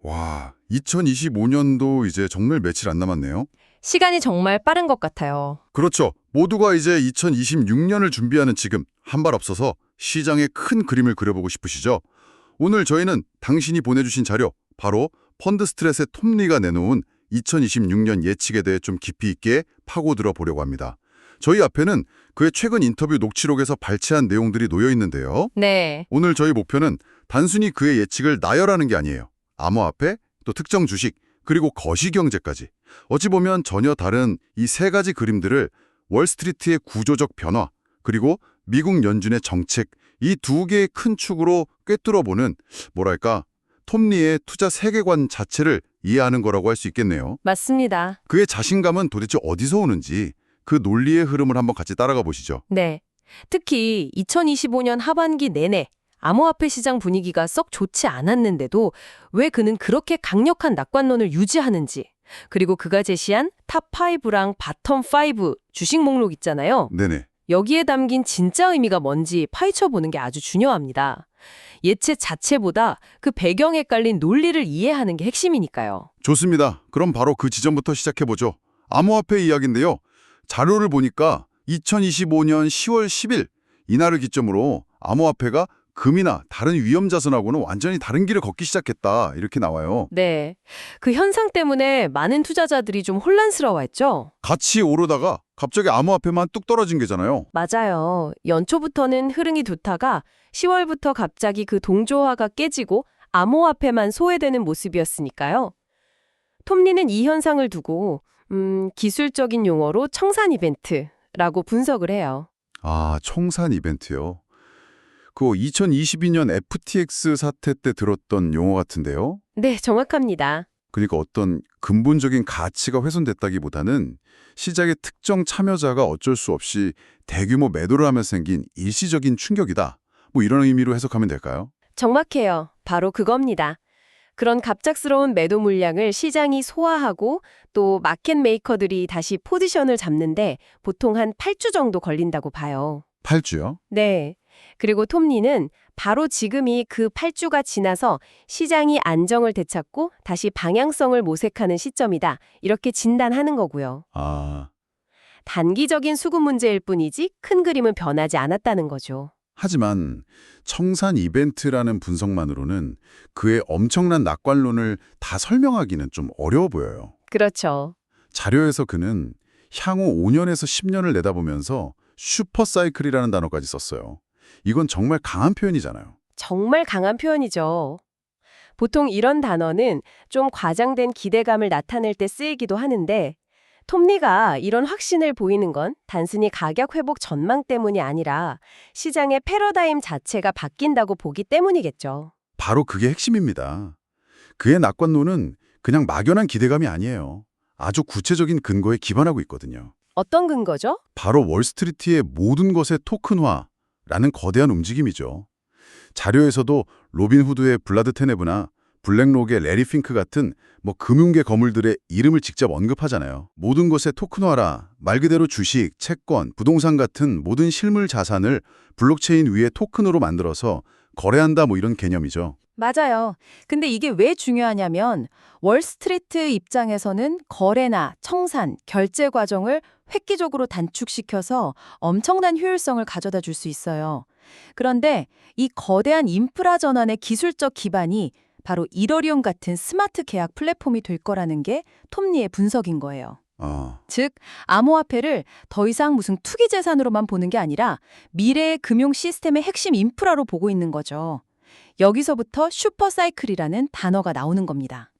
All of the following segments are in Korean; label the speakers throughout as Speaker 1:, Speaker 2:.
Speaker 1: 와, 2025년도 이제 정말 며칠 안 남았네요.
Speaker 2: 시간이 정말 빠른 것 같아요.
Speaker 1: 그렇죠. 모두가 이제 2026년을 준비하는 지금 한 발 앞서서 시장의 큰 그림을 그려보고 싶으시죠? 오늘 저희는 당신이 보내주신 자료, 바로 펀드 스트레스의 톱니가 내놓은 2026년 예측에 대해 좀 깊이 있게 파고들어 보려고 합니다. 저희 앞에는 그의 최근 인터뷰 녹취록에서 발췌한 내용들이 놓여 있는데요.
Speaker 2: 네,
Speaker 1: 오늘 저희 목표는 단순히 그의 예측을 나열하는 게 아니에요. 암호화폐, 또 특정 주식, 그리고 거시경제까지. 어찌 보면 전혀 다른 이 세 가지 그림들을 월스트리트의 구조적 변화, 그리고 미국 연준의 정책, 이 두 개의 큰 축으로 꿰뚫어보는, 뭐랄까, 톱니의 투자 세계관 자체를 이해하는 거라고 할 수 있겠네요.
Speaker 2: 맞습니다.
Speaker 1: 그의 자신감은 도대체 어디서 오는지 그 논리의 흐름을 한번 같이 따라가 보시죠.
Speaker 2: 네. 특히 2025년 하반기 내내 암호화폐 시장 분위기가 썩 좋지 않았는데도 왜 그는 그렇게 강력한 낙관론을 유지하는지, 그리고 그가 제시한 탑5랑 바텀5 주식 목록 있잖아요.
Speaker 1: 네네.
Speaker 2: 여기에 담긴 진짜 의미가 뭔지 파헤쳐보는 게 아주 중요합니다. 예측 자체보다 그 배경에 깔린 논리를 이해하는 게 핵심이니까요.
Speaker 1: 좋습니다. 그럼 바로 그 지점부터 시작해보죠. 암호화폐 이야기인데요. 자료를 보니까 2025년 10월 10일 이날을 기점으로 암호화폐가 금이나 다른 위험자산하고는 완전히 다른 길을 걷기 시작했다 이렇게 나와요.
Speaker 2: 네. 그 현상 때문에 많은 투자자들이 좀 혼란스러워했죠?
Speaker 1: 같이 오르다가 갑자기 암호화폐만 뚝 떨어진 게잖아요.
Speaker 2: 맞아요. 연초부터는 흐름이 좋다가 10월부터 갑자기 그 동조화가 깨지고 암호화폐만 소외되는 모습이었으니까요. 톱니는 이 현상을 두고 기술적인 용어로 청산 이벤트라고 분석을 해요.
Speaker 1: 아, 청산 이벤트요. 그거 2022년 FTX 사태 때 들었던 용어 같은데요.
Speaker 2: 네, 정확합니다.
Speaker 1: 그러니까 어떤 근본적인 가치가 훼손됐다기보다는 시장의 특정 참여자가 어쩔 수 없이 대규모 매도를 하면서 생긴 일시적인 충격이다. 뭐 이런 의미로 해석하면 될까요?
Speaker 2: 정확해요. 바로 그겁니다. 그런 갑작스러운 매도 물량을 시장이 소화하고 또 마켓 메이커들이 다시 포지션을 잡는데 보통 한 8주 정도 걸린다고 봐요.
Speaker 1: 8주요?
Speaker 2: 네. 그리고 톱니는 바로 지금이 그 8주가 지나서 시장이 안정을 되찾고 다시 방향성을 모색하는 시점이다. 이렇게 진단하는 거고요.
Speaker 1: 아,
Speaker 2: 단기적인 수급 문제일 뿐이지 큰 그림은 변하지 않았다는 거죠.
Speaker 1: 하지만 청산 이벤트라는 분석만으로는 그의 엄청난 낙관론을 다 설명하기는 좀 어려워 보여요.
Speaker 2: 그렇죠.
Speaker 1: 자료에서 그는 향후 5년에서 10년을 내다보면서 슈퍼사이클이라는 단어까지 썼어요. 이건 정말 강한 표현이잖아요.
Speaker 2: 정말 강한 표현이죠. 보통 이런 단어는 좀 과장된 기대감을 나타낼 때 쓰이기도 하는데 톱니가 이런 확신을 보이는 건 단순히 가격 회복 전망 때문이 아니라 시장의 패러다임 자체가 바뀐다고 보기 때문이겠죠.
Speaker 1: 바로 그게 핵심입니다. 그의 낙관론은 그냥 막연한 기대감이 아니에요. 아주 구체적인 근거에 기반하고 있거든요.
Speaker 2: 어떤 근거죠?
Speaker 1: 바로 월스트리트의 모든 것의 토큰화라는 거대한 움직임이죠. 자료에서도 로빈 후드의 블라드 테네브나 블랙록의 레리 핑크 같은 금융계 거물들의 이름을 직접 언급하잖아요. 모든 것의 토큰화라 말 그대로 주식, 채권, 부동산 같은 모든 실물 자산을 블록체인 위에 토큰으로 만들어서 거래한다 이런 개념이죠.
Speaker 3: 맞아요. 근데 이게 왜 중요하냐면 월스트리트 입장에서는 거래나 청산, 결제 과정을 획기적으로 단축시켜서 엄청난 효율성을 가져다 줄 수 있어요. 그런데 이 거대한 인프라 전환의 기술적 기반이 바로 이더리움 같은 스마트 계약 플랫폼이 될 거라는 게 톱니의 분석인 거예요. 즉, 암호화폐를 더 이상 무슨 투기 재산으로만 보는 게 아니라 미래의 금융 시스템의 핵심 인프라로 보고 있는 거죠. 여기서부터 슈퍼사이클이라는 단어가 나오는 겁니다.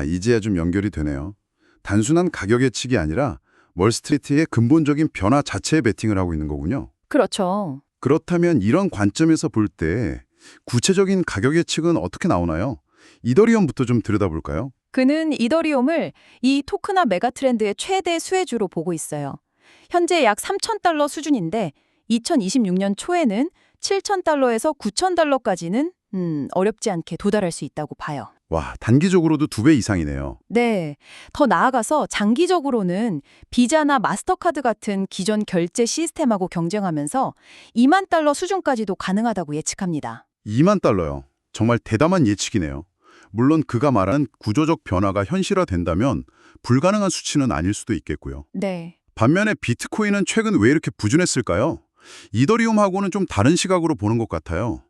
Speaker 1: 이제야 좀 연결이 되네요. 단순한 가격 예측이 아니라 월스트리트의 근본적인 변화 자체에 베팅을 하고 있는 거군요.
Speaker 3: 그렇죠.
Speaker 1: 그렇다면 이런 관점에서 볼 때 구체적인 가격 예측은 어떻게 나오나요? 이더리움부터 좀 들여다볼까요?
Speaker 3: 그는 이더리움을 이 토크나 메가트렌드의 최대 수혜주로 보고 있어요. 현재 약 3,000달러 수준인데 2026년 초에는 7,000달러에서 9,000달러까지는 어렵지 않게 도달할 수 있다고 봐요.
Speaker 1: 와, 단기적으로도 2배 이상이네요.
Speaker 3: 네. 더 나아가서 장기적으로는 비자나 마스터카드 같은 기존 결제 시스템하고 경쟁하면서 2만 달러 수준까지도 가능하다고 예측합니다.
Speaker 1: 2만 달러요. 정말 대담한 예측이네요. 물론 그가 말한 구조적 변화가 현실화된다면 불가능한 수치는 아닐 수도 있겠고요.
Speaker 3: 네.
Speaker 1: 반면에 비트코인은 최근 왜 이렇게 부진했을까요? 이더리움하고는 좀 다른 시각으로 보는 것 같아요.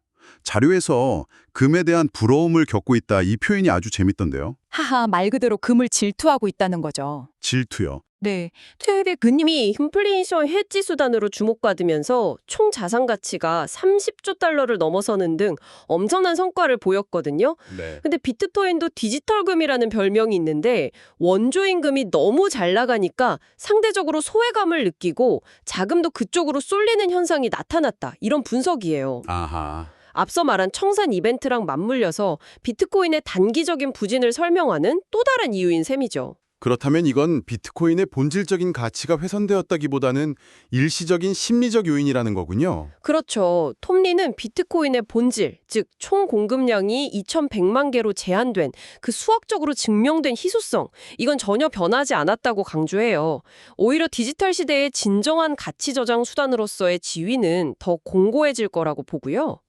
Speaker 1: 자료에서 금에 대한 부러움을 겪고 있다 이 표현이 아주 재밌던데요.
Speaker 3: 하하, 말 그대로 금을 질투하고 있다는 거죠.
Speaker 1: 질투요.
Speaker 3: 네.
Speaker 2: 최근에 금이 인플레이션 헤지 수단으로 주목받으면서 총 자산 가치가 30조 달러를 넘어서는 등 엄청난 성과를 보였거든요.
Speaker 1: 네.
Speaker 2: 근데 비트코인도 디지털 금이라는 별명이 있는데 원조인 금이 너무 잘 나가니까 상대적으로 소외감을 느끼고 자금도 그쪽으로 쏠리는 현상이 나타났다. 이런 분석이에요.
Speaker 1: 아하.
Speaker 2: 앞서 말한 청산 이벤트랑 맞물려서 비트코인의 단기적인 부진을 설명하는 또 다른 이유인 셈이죠.
Speaker 4: 그렇다면 이건 비트코인의 본질적인 가치가 훼손되었다기보다는 일시적인 심리적 요인이라는 거군요.
Speaker 2: 그렇죠. 톱니는 비트코인의 본질, 즉 총 공급량이 2,100만 개로 제한된 그 수학적으로 증명된 희소성, 이건 전혀 변하지 않았다고 강조해요. 오히려 디지털 시대의 진정한 가치 저장 수단으로서의 지위는 더 공고해질 거라고 보고요.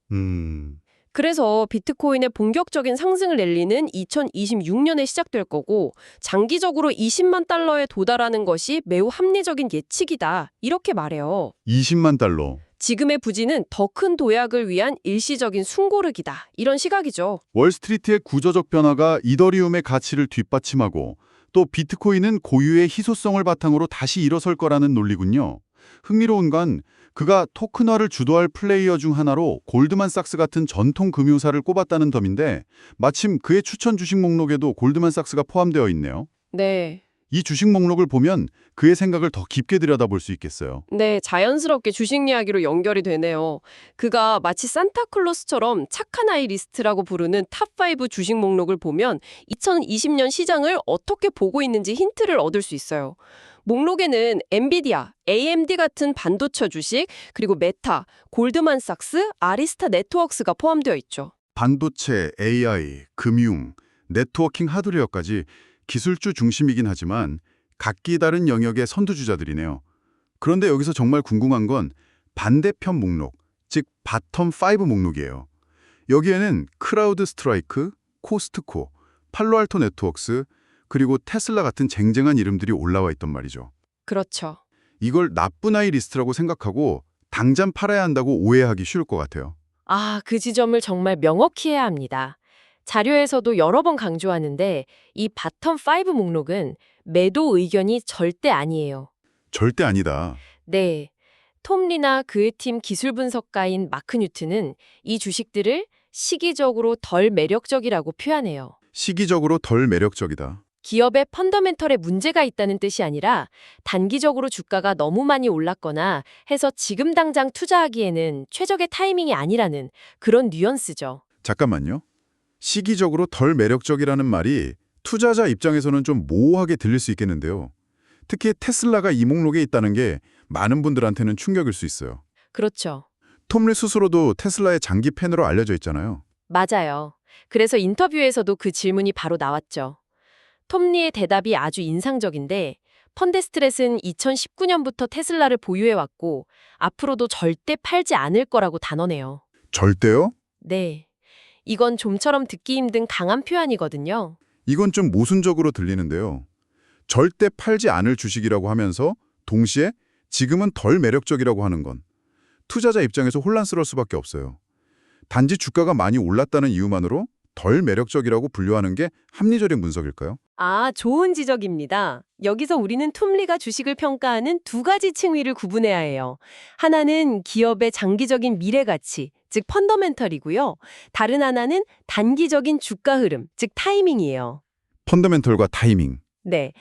Speaker 2: 그래서 비트코인의 본격적인 상승을 랠리는 2026년에 시작될 거고 장기적으로 20만 달러에 도달하는 것이 매우 합리적인 예측이다. 이렇게 말해요.
Speaker 1: 20만 달러.
Speaker 2: 지금의 부진은 더 큰 도약을 위한 일시적인 숨고르기다. 이런 시각이죠.
Speaker 1: 월스트리트의 구조적 변화가 이더리움의 가치를 뒷받침하고 또 비트코인은 고유의 희소성을 바탕으로 다시 일어설 거라는 논리군요. 흥미로운 건 그가 토큰화를 주도할 플레이어 중 하나로 골드만삭스 같은 전통 금융사를 꼽았다는 점인데 마침 그의 추천 주식 목록에도 골드만삭스가 포함되어 있네요.
Speaker 2: 네.
Speaker 1: 이 주식 목록을 보면 그의 생각을 더 깊게 들여다볼 수 있겠어요.
Speaker 2: 네, 자연스럽게 주식 이야기로 연결이 되네요. 그가 마치 산타클로스처럼 착한 아이 리스트라고 부르는 탑5 주식 목록을 보면 2020년 시장을 어떻게 보고 있는지 힌트를 얻을 수 있어요. 목록에는 엔비디아, AMD 같은 반도체 주식, 그리고 메타, 골드만삭스, 아리스타 네트워크스가 포함되어 있죠.
Speaker 1: 반도체, AI, 금융, 네트워킹 하드웨어까지 기술주 중심이긴 하지만 각기 다른 영역의 선두주자들이네요. 그런데 여기서 정말 궁금한 건 반대편 목록, 즉 바텀 5 목록이에요. 여기에는 크라우드 스트라이크, 코스트코, 팔로알토 네트워크스, 그리고 테슬라 같은 쟁쟁한 이름들이 올라와 있단 말이죠.
Speaker 2: 그렇죠.
Speaker 1: 이걸 나쁜 아이 리스트라고 생각하고 당장 팔아야 한다고 오해하기 쉬울 것 같아요.
Speaker 2: 아, 그 지점을 정말 명확히 해야 합니다. 자료에서도 여러 번 강조하는데 이 바텀 5 목록은 매도 의견이 절대 아니에요.
Speaker 1: 절대 아니다.
Speaker 2: 네. 톰 리나 그의 팀 기술 분석가인 마크 뉴튼은 이 주식들을 시기적으로 덜 매력적이라고 표현해요.
Speaker 1: 시기적으로 덜 매력적이다.
Speaker 2: 기업의 펀더멘털에 문제가 있다는 뜻이 아니라 단기적으로 주가가 너무 많이 올랐거나 해서 지금 당장 투자하기에는 최적의 타이밍이 아니라는 그런 뉘앙스죠.
Speaker 1: 잠깐만요. 시기적으로 덜 매력적이라는 말이 투자자 입장에서는 좀 모호하게 들릴 수 있겠는데요. 특히 테슬라가 이 목록에 있다는 게 많은 분들한테는 충격일 수 있어요.
Speaker 2: 그렇죠.
Speaker 1: 톰리 스스로도 테슬라의 장기 팬으로 알려져 있잖아요.
Speaker 2: 맞아요. 그래서 인터뷰에서도 그 질문이 바로 나왔죠. 톰리의 대답이 아주 인상적인데 펀데스트렛은 2019년부터 테슬라를 보유해왔고 앞으로도 절대 팔지 않을 거라고 단언해요.
Speaker 1: 절대요?
Speaker 2: 네. 이건 좀처럼 듣기 힘든 강한 표현이거든요.
Speaker 1: 이건 좀 모순적으로 들리는데요. 절대 팔지 않을 주식이라고 하면서 동시에 지금은 덜 매력적이라고 하는 건 투자자 입장에서 혼란스러울 수밖에 없어요. 단지 주가가 많이 올랐다는 이유만으로 덜 매력적이라고 분류하는 게 합리적인 분석일까요?
Speaker 2: 아, 좋은 지적입니다. 여기서 우리는 톰리가 주식을 평가하는 두 가지 층위를 구분해야 해요. 하나는 기업의 장기적인 미래 가치, 즉 펀더멘털이고요. 다른 하나는 단기적인 주가 흐름, 즉 타이밍이에요.
Speaker 1: 펀더멘털과 타이밍.
Speaker 2: 네.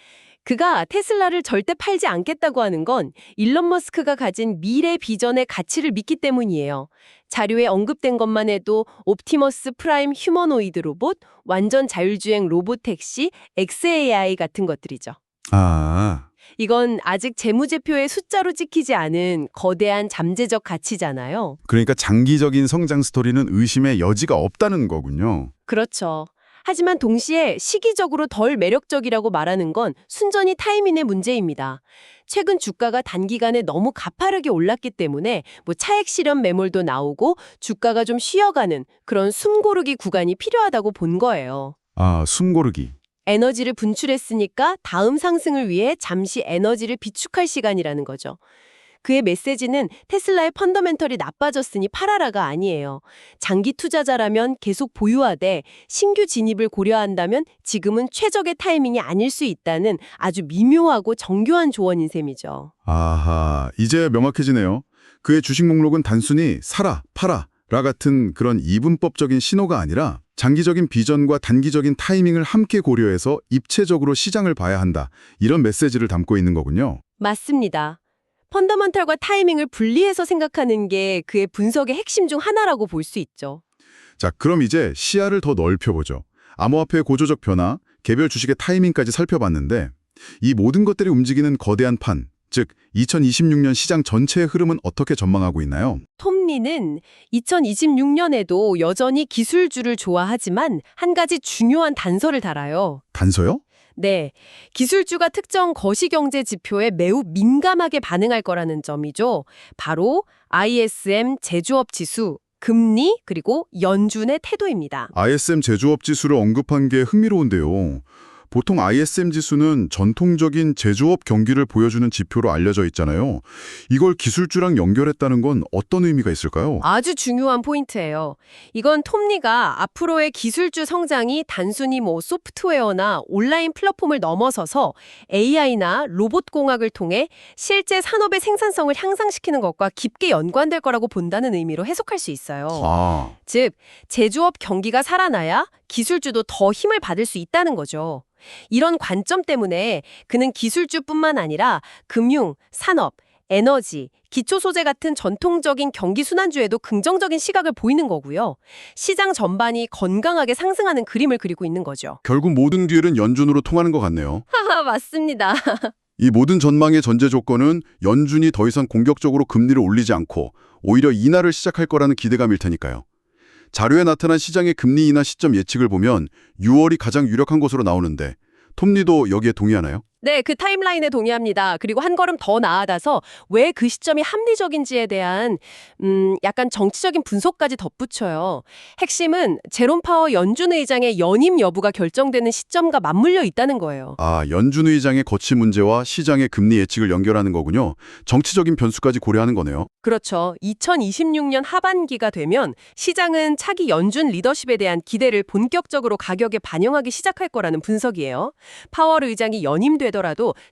Speaker 2: 그가 테슬라를 절대 팔지 않겠다고 하는 건 일론 머스크가 가진 미래 비전의 가치를 믿기 때문이에요. 자료에 언급된 것만 해도 옵티머스 프라임 휴머노이드 로봇, 완전 자율주행 로봇 택시, XAI 같은 것들이죠.
Speaker 1: 아,
Speaker 2: 이건 아직 재무제표에 숫자로 찍히지 않은 거대한 잠재적 가치잖아요.
Speaker 1: 그러니까 장기적인 성장 스토리는 의심의 여지가 없다는 거군요.
Speaker 2: 그렇죠. 하지만 동시에 시기적으로 덜 매력적이라고 말하는 건 순전히 타이밍의 문제입니다. 최근 주가가 단기간에 너무 가파르게 올랐기 때문에 차익 실현 매물도 나오고 주가가 좀 쉬어가는 그런 숨고르기 구간이 필요하다고 본 거예요.
Speaker 1: 아, 숨고르기.
Speaker 2: 에너지를 분출했으니까 다음 상승을 위해 잠시 에너지를 비축할 시간이라는 거죠. 그의 메시지는 테슬라의 펀더멘털이 나빠졌으니 팔아라가 아니에요. 장기 투자자라면 계속 보유하되 신규 진입을 고려한다면 지금은 최적의 타이밍이 아닐 수 있다는 아주 미묘하고 정교한 조언인 셈이죠.
Speaker 1: 아하, 이제 명확해지네요. 그의 주식 목록은 단순히 사라, 팔아 라 같은 그런 이분법적인 신호가 아니라 장기적인 비전과 단기적인 타이밍을 함께 고려해서 입체적으로 시장을 봐야 한다. 이런 메시지를 담고 있는 거군요.
Speaker 2: 맞습니다. 펀더멘털과 타이밍을 분리해서 생각하는 게 그의 분석의 핵심 중 하나라고 볼 수 있죠.
Speaker 1: 자, 그럼 이제 시야를 더 넓혀보죠. 암호화폐의 고조적 변화, 개별 주식의 타이밍까지 살펴봤는데 이 모든 것들이 움직이는 거대한 판, 즉 2026년 시장 전체의 흐름은 어떻게 전망하고 있나요?
Speaker 2: 톰리는 2026년에도 여전히 기술주를 좋아하지만 한 가지 중요한 단서를 달아요.
Speaker 1: 단서요?
Speaker 2: 네, 기술주가 특정 거시경제 지표에 매우 민감하게 반응할 거라는 점이죠. 바로 ISM 제조업 지수, 금리, 그리고 연준의 태도입니다.
Speaker 1: ISM 제조업 지수를 언급한 게 흥미로운데요. 보통 ISM 지수는 전통적인 제조업 경기를 보여주는 지표로 알려져 있잖아요. 이걸 기술주랑 연결했다는 건 어떤 의미가 있을까요?
Speaker 2: 아주 중요한 포인트예요. 이건 톰리가 앞으로의 기술주 성장이 단순히 소프트웨어나 온라인 플랫폼을 넘어서서 AI나 로봇공학을 통해 실제 산업의 생산성을 향상시키는 것과 깊게 연관될 거라고 본다는 의미로 해석할 수 있어요.
Speaker 1: 아,
Speaker 2: 즉, 제조업 경기가 살아나야 기술주도 더 힘을 받을 수 있다는 거죠. 이런 관점 때문에 그는 기술주뿐만 아니라 금융, 산업, 에너지, 기초소재 같은 전통적인 경기 순환주에도 긍정적인 시각을 보이는 거고요. 시장 전반이 건강하게 상승하는 그림을 그리고 있는 거죠.
Speaker 1: 결국 모든 뒤는 연준으로 통하는 것 같네요.
Speaker 2: 하하, 맞습니다.
Speaker 1: 이 모든 전망의 전제 조건은 연준이 더 이상 공격적으로 금리를 올리지 않고 오히려 인하를 시작할 거라는 기대감일 테니까요. 자료에 나타난 시장의 금리 인하 시점 예측을 보면 6월이 가장 유력한 것으로 나오는데 톰리도 여기에 동의하나요?
Speaker 2: 네, 그 타임라인에 동의합니다. 그리고 한 걸음 더 나아가서 왜 그 시점이 합리적인지에 대한 약간 정치적인 분석까지 덧붙여요. 핵심은 제롬 파워 연준 의장의 연임 여부가 결정되는 시점과 맞물려 있다는 거예요.
Speaker 1: 아, 연준 의장의 거치 문제와 시장의 금리 예측을 연결하는 거군요. 정치적인 변수까지 고려하는 거네요.
Speaker 2: 그렇죠. 2026년 하반기가 되면 시장은 차기 연준 리더십에 대한 기대를 본격적으로 가격에 반영하기 시작할 거라는 분석이에요. 파월 의장이 연임되더라도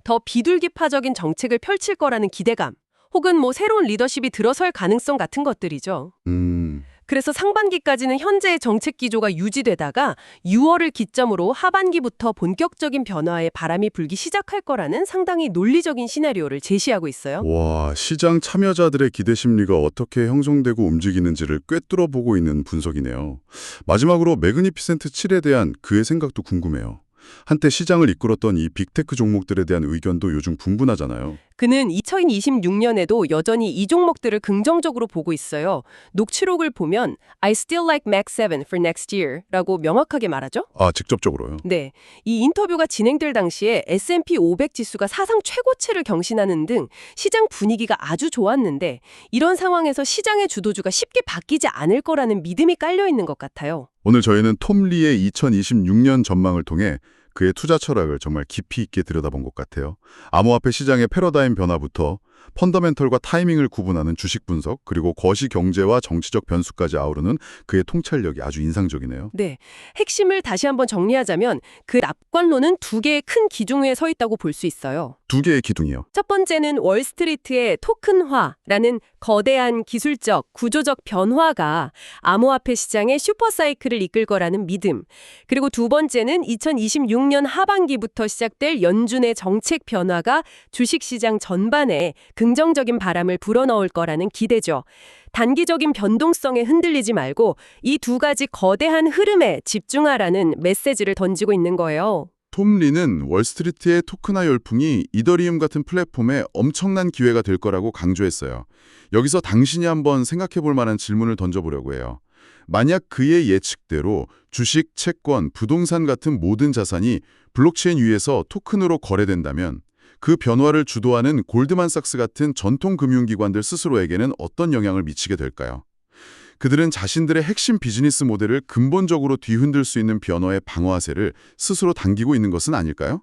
Speaker 2: 더 비둘기파적인 정책을 펼칠 거라는 기대감, 혹은 새로운 리더십이 들어설 가능성 같은 것들이죠. 그래서 상반기까지는 현재의 정책 기조가 유지되다가 6월을 기점으로 하반기부터 본격적인 변화에 바람이 불기 시작할 거라는 상당히 논리적인 시나리오를 제시하고 있어요.
Speaker 1: 와, 시장 참여자들의 기대 심리가 어떻게 형성되고 움직이는지를 꿰뚫어 보고 있는 분석이네요. 마지막으로 매그니피센트 7에 대한 그의 생각도 궁금해요. 한때 시장을 이끌었던 이 빅테크 종목들에 대한 의견도 요즘 분분하잖아요.
Speaker 2: 그는 2026년에도 여전히 이 종목들을 긍정적으로 보고 있어요. 녹취록을 보면 I still like Mac 7 for next year 라고 명확하게 말하죠.
Speaker 1: 아, 직접적으로요?
Speaker 2: 네, 이 인터뷰가 진행될 당시에 S&P 500 지수가 사상 최고치를 경신하는 등 시장 분위기가 아주 좋았는데 이런 상황에서 시장의 주도주가 쉽게 바뀌지 않을 거라는 믿음이 깔려 있는 것 같아요.
Speaker 1: 오늘 저희는 톰리의 2026년 전망을 통해 그의 투자 철학을 정말 깊이 있게 들여다본 것 같아요. 암호화폐 시장의 패러다임 변화부터 펀더멘털과 타이밍을 구분하는 주식 분석, 그리고 거시 경제와 정치적 변수까지 아우르는 그의 통찰력이 아주 인상적이네요.
Speaker 2: 네, 핵심을 다시 한번 정리하자면 그 납관론은 두 개의 큰 기둥 위에 서 있다고 볼 수 있어요.
Speaker 1: 두 개의 기둥이요.
Speaker 2: 첫 번째는 월스트리트의 토큰화라는 거대한 기술적, 구조적 변화가 암호화폐 시장의 슈퍼사이클을 이끌 거라는 믿음. 그리고 두 번째는 2026년 하반기부터 시작될 연준의 정책 변화가 주식시장 전반에 긍정적인 바람을 불어넣을 거라는 기대죠. 단기적인 변동성에 흔들리지 말고 이 두 가지 거대한 흐름에 집중하라는 메시지를 던지고 있는 거예요.
Speaker 1: 톰리는 월스트리트의 토큰화 열풍이 이더리움 같은 플랫폼에 엄청난 기회가 될 거라고 강조했어요. 여기서 당신이 한번 생각해 볼 만한 질문을 던져보려고 해요. 만약 그의 예측대로 주식, 채권, 부동산 같은 모든 자산이 블록체인 위에서 토큰으로 거래된다면 그 변화를 주도하는 골드만삭스 같은 전통 금융기관들 스스로에게는 어떤 영향을 미치게 될까요? 그들은 자신들의 핵심 비즈니스 모델을 근본적으로 뒤흔들 수 있는 변화의 방어하세를 스스로 당기고 있는 것은 아닐까요?